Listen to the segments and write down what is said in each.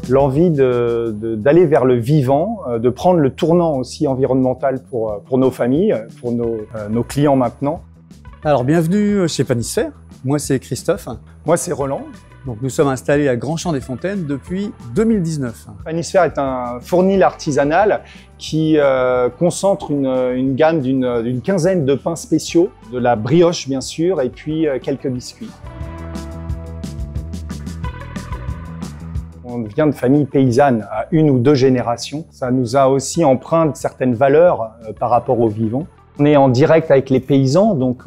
l'envie d'aller vers le vivant, de prendre le tournant aussi environnemental pour nos familles, pour nos clients maintenant. Alors bienvenue chez Panisphère, moi c'est Christophe. Moi c'est Roland. Donc nous sommes installés à Grand-Champ-des-Fontaines depuis 2019. Panisphère est un fournil artisanal qui concentre une gamme d'une quinzaine de pains spéciaux, de la brioche bien sûr, et puis quelques biscuits. On vient de familles paysannes à 1 ou 2 générations. Ça nous a aussi empreint certaines valeurs par rapport au vivant. On est en direct avec les paysans, donc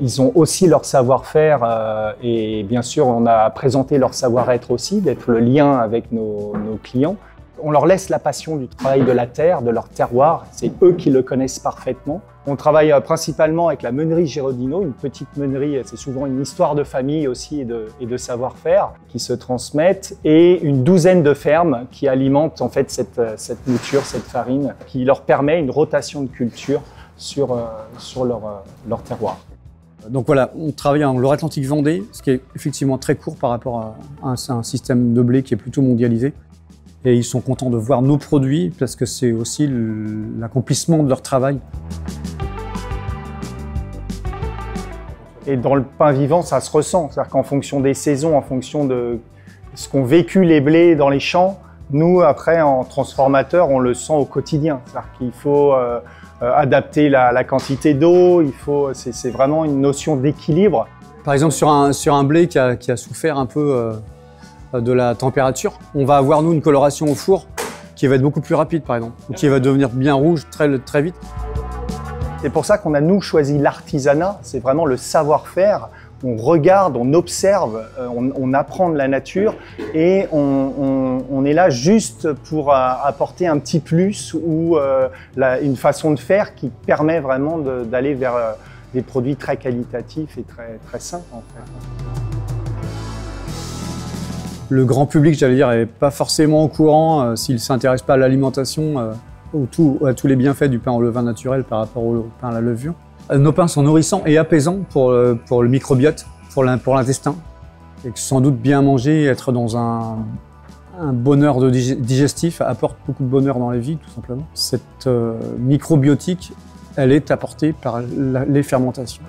ils ont aussi leur savoir-faire et bien sûr on a présenté leur savoir-être aussi, d'être le lien avec nos clients. On leur laisse la passion du travail de la terre, de leur terroir, c'est eux qui le connaissent parfaitement. On travaille principalement avec la meunerie Gérodino, une petite meunerie, c'est souvent une histoire de famille aussi et de savoir-faire qui se transmettent, et une douzaine de fermes qui alimentent en fait cette mouture, cette farine, qui leur permet une rotation de culture sur leur terroir. Donc voilà, on travaille en Loire-Atlantique Vendée, ce qui est effectivement très court par rapport à un système de blé qui est plutôt mondialisé. Et ils sont contents de voir nos produits parce que c'est aussi l'accomplissement de leur travail. Et dans le pain vivant, ça se ressent. C'est-à-dire qu'en fonction des saisons, en fonction de ce qu'ont vécu les blés dans les champs, nous, après, en transformateur, on le sent au quotidien. C'est-à-dire qu'il faut adapter la quantité d'eau, c'est vraiment une notion d'équilibre. Par exemple, sur un blé qui a souffert un peu de la température, on va avoir, nous, une coloration au four qui va être beaucoup plus rapide, par exemple, ou qui va devenir bien rouge très vite. C'est pour ça qu'on a, nous, choisi l'artisanat. C'est vraiment le savoir-faire. On regarde, on observe, on apprend de la nature et on est là juste pour apporter un petit plus ou une façon de faire qui permet vraiment d'aller vers des produits très qualitatifs et très sains, en fait. Le grand public, j'allais dire, n'est pas forcément au courant s'il ne s'intéresse pas à l'alimentation à tous les bienfaits du pain au levain naturel par rapport au pain à la levure. Nos pains sont nourrissants et apaisants pour le microbiote, pour l'intestin. Et que sans doute bien manger, être dans un bonheur digestif apporte beaucoup de bonheur dans la vie, tout simplement. Cette microbiotique, elle est apportée par les fermentations.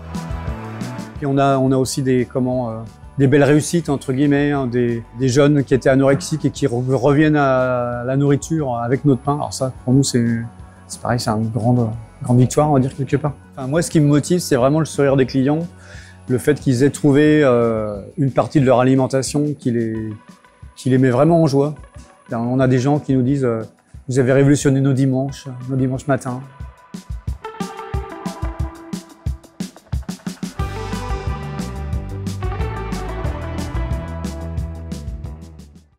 Et on a aussi des belles réussites, entre guillemets, hein, des jeunes qui étaient anorexiques et qui reviennent à la nourriture avec notre pain. Alors ça, pour nous, c'est pareil, c'est une grande victoire, on va dire, quelque part. Enfin, moi, ce qui me motive, c'est vraiment le sourire des clients, le fait qu'ils aient trouvé une partie de leur alimentation qui les met vraiment en joie. On a des gens qui nous disent « Vous avez révolutionné nos dimanches matins ».